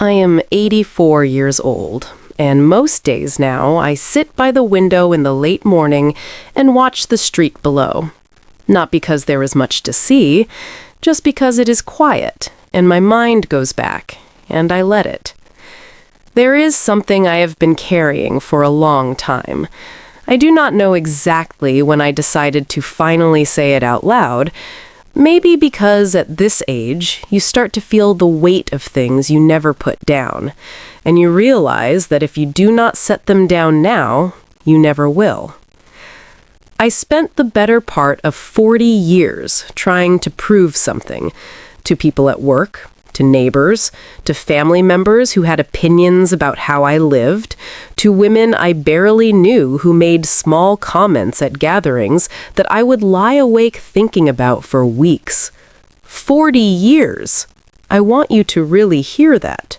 I am 84 years old, and most days now I sit by the window in the late morning and watch the street below. Not because there is much to see, just because it is quiet, and my mind goes back, and I let it. There is something I have been carrying for a long time. I do not know exactly when I decided to finally say it out loud. Maybe because at this age, you start to feel the weight of things you never put down, and you realize that if you do not set them down now, you never will. I spent the better part of 40 years trying to prove something to people at work, to neighbors, to family members who had opinions about how I lived, to women I barely knew who made small comments at gatherings that I would lie awake thinking about for weeks. 40 years! I want you to really hear that.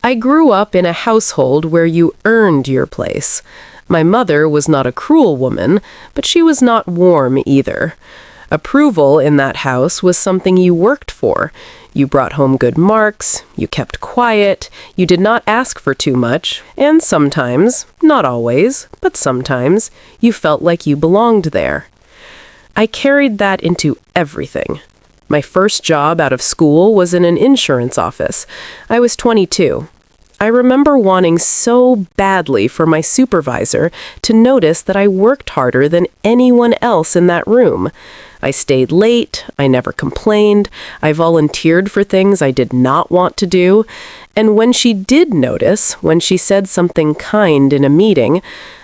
I grew up in a household where you earned your place. My mother was not a cruel woman, but she was not warm either. Approval in that house was something you worked for. You brought home good marks, you kept quiet, you did not ask for too much, and sometimes, not always, but sometimes, you felt like you belonged there. I carried that into everything. My first job out of school was in an insurance office. I was 22. I remember wanting so badly for my supervisor to notice that I worked harder than anyone else in that room. I stayed late, I never complained, I volunteered for things I did not want to do, and when she did notice, when she said something kind in a meeting,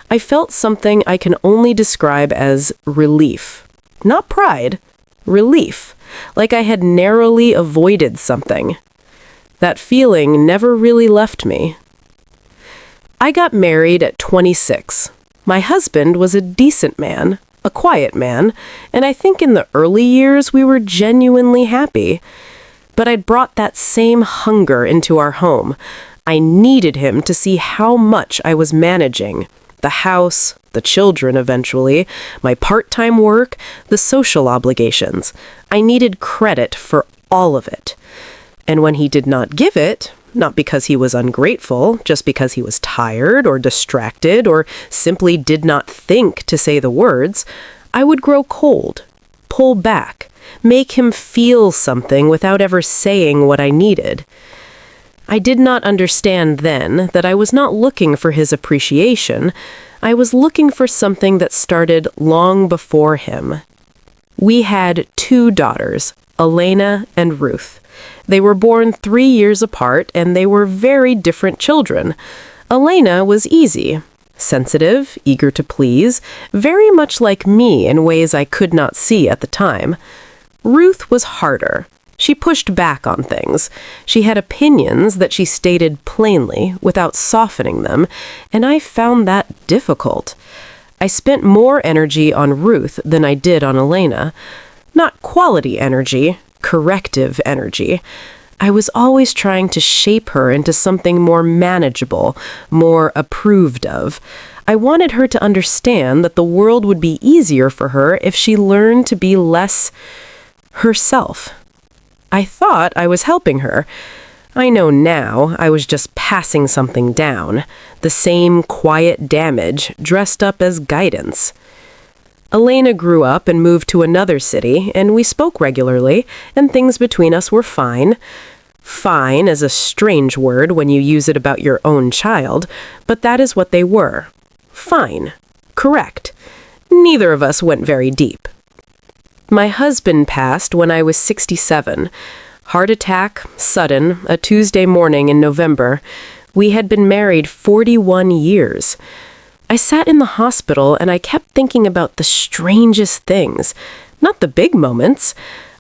I felt something I can only describe as relief. Not pride, relief, like I had narrowly avoided something. That feeling never really left me. I got married at 26. My husband was a decent man, a quiet man, and I think in the early years we were genuinely happy. But I'd brought that same hunger into our home. I needed him to see how much I was managing. The house, the children eventually, my part-time work, the social obligations. I needed credit for all of it. And when he did not give it, not because he was ungrateful, just because he was tired or distracted or simply did not think to say the words, I would grow cold, pull back, make him feel something without ever saying what I needed. I did not understand then that I was not looking for his appreciation. I was looking for something that started long before him. We had 2 daughters, Elena and Ruth. They were born 3 years apart, and they were very different children. Elena was easy, sensitive, eager to please, very much like me in ways I could not see at the time. Ruth was harder. She pushed back on things. She had opinions that she stated plainly, without softening them, and I found that difficult. I spent more energy on Ruth than I did on Elena. Not quality energy, corrective energy. I was always trying to shape her into something more manageable, more approved of. I wanted her to understand that the world would be easier for her if she learned to be less herself. I thought I was helping her. I know now I was just passing something down, the same quiet damage dressed up as guidance. Elena grew up and moved to another city, and we spoke regularly, and things between us were fine. Fine is a strange word when you use it about your own child, but that is what they were. Fine. Correct. Neither of us went very deep. My husband passed when I was 67. Heart attack, sudden, a Tuesday morning in November. We had been married 41 years. I sat in the hospital and I kept thinking about the strangest things, not the big moments.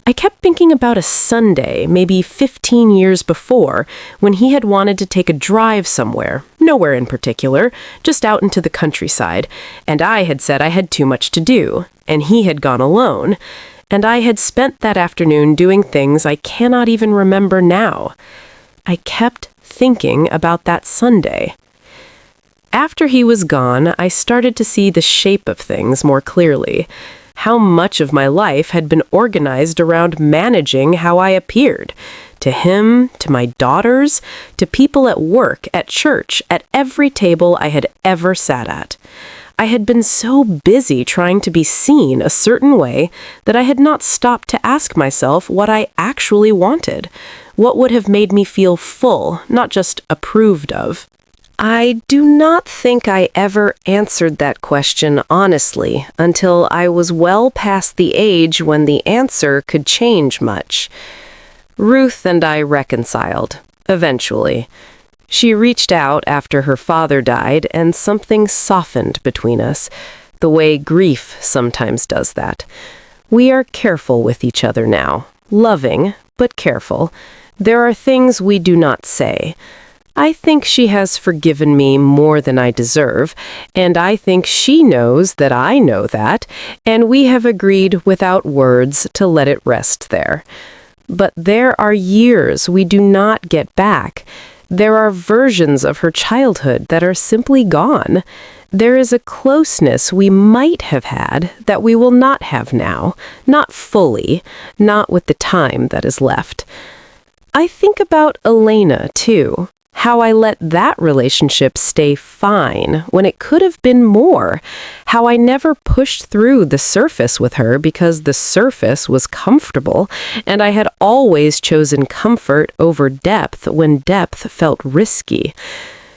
I kept thinking about a Sunday, maybe 15 years before, when he had wanted to take a drive somewhere, nowhere in particular, just out into the countryside, and I had said I had too much to do, and he had gone alone, and I had spent that afternoon doing things I cannot even remember now. I kept thinking about that Sunday. After he was gone, I started to see the shape of things more clearly. How much of my life had been organized around managing how I appeared, to him, to my daughters, to people at work, at church, at every table I had ever sat at. I had been so busy trying to be seen a certain way that I had not stopped to ask myself what I actually wanted, what would have made me feel full, not just approved of. I do not think I ever answered that question honestly until I was well past the age when the answer could change much. Ruth and I reconciled, eventually. She reached out after her father died, and something softened between us, the way grief sometimes does that. We are careful with each other now, loving, but careful. There are things we do not say. I think she has forgiven me more than I deserve, and I think she knows that I know that, and we have agreed without words to let it rest there. But there are years we do not get back. There are versions of her childhood that are simply gone. There is a closeness we might have had that we will not have now, not fully, not with the time that is left. I think about Elena, too. How I let that relationship stay fine when it could have been more. How I never pushed through the surface with her because the surface was comfortable, and I had always chosen comfort over depth when depth felt risky.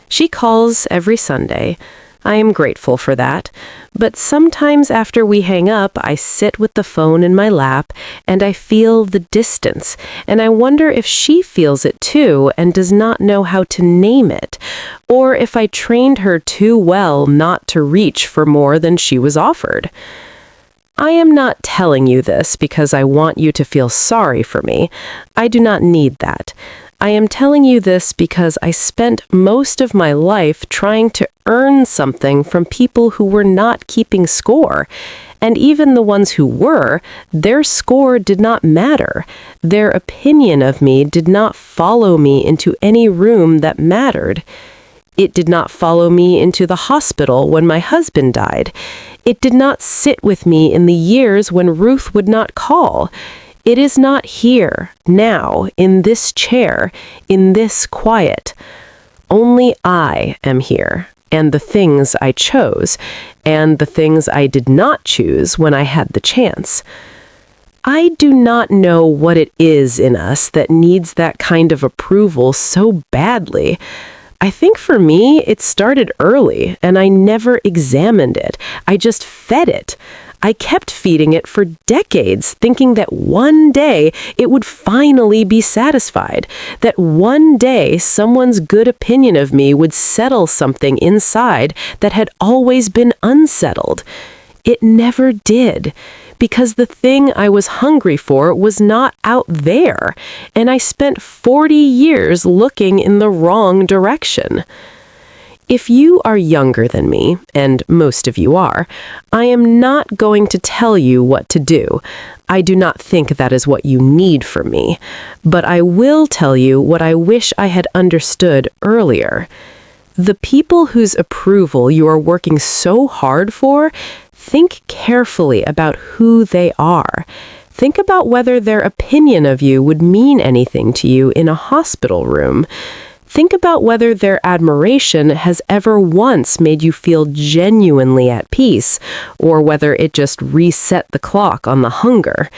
She calls every Sunday. I am grateful for that. But sometimes after we hang up, I sit with the phone in my lap and I feel the distance, and I wonder if she feels it too and does not know how to name it, or if I trained her too well not to reach for more than she was offered. I am not telling you this because I want you to feel sorry for me. I do not need that. I am telling you this because I spent most of my life trying to earn something from people who were not keeping score. And even the ones who were, their score did not matter. Their opinion of me did not follow me into any room that mattered. It did not follow me into the hospital when my husband died. It did not sit with me in the years when Ruth would not call. It is not here, now, in this chair, in this quiet. Only I am here, and the things I chose, and the things I did not choose when I had the chance. I do not know what it is in us that needs that kind of approval so badly. I think for me, it started early, and I never examined it. I just fed it. I kept feeding it for decades, thinking that one day it would finally be satisfied, that one day someone's good opinion of me would settle something inside that had always been unsettled. It never did, because the thing I was hungry for was not out there, and I spent 40 years looking in the wrong direction. If you are younger than me, and most of you are, I am not going to tell you what to do. I do not think that is what you need from me. But I will tell you what I wish I had understood earlier. The people whose approval you are working so hard for, think carefully about who they are. Think about whether their opinion of you would mean anything to you in a hospital room. Think about whether their admiration has ever once made you feel genuinely at peace, or whether it just reset the clock on the hunger.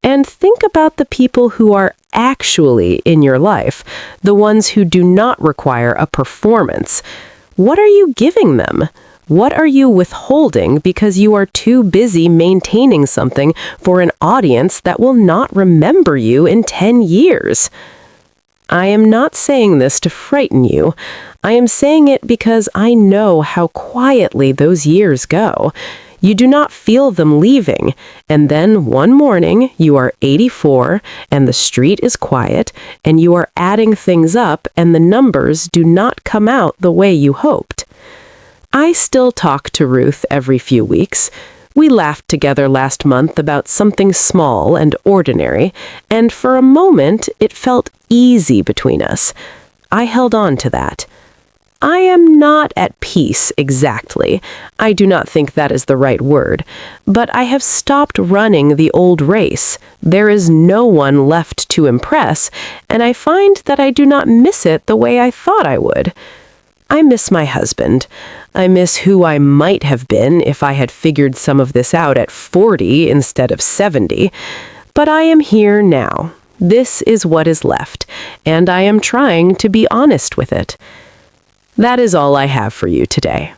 And think about the people who are actually in your life, the ones who do not require a performance. What are you giving them? What are you withholding because you are too busy maintaining something for an audience that will not remember you in 10 years? I am not saying this to frighten you. I am saying it because I know how quietly those years go. You do not feel them leaving, and then one morning you are 84 and the street is quiet and you are adding things up and the numbers do not come out the way you hoped. I still talk to Ruth every few weeks. We laughed together last month about something small and ordinary, and for a moment it felt easy between us. I held on to that. I am not at peace exactly. I do not think that is the right word. But I have stopped running the old race. There is no one left to impress, and I find that I do not miss it the way I thought I would. I miss my husband. I miss who I might have been if I had figured some of this out at 40 instead of 70. But I am here now. This is what is left, and I am trying to be honest with it. That is all I have for you today.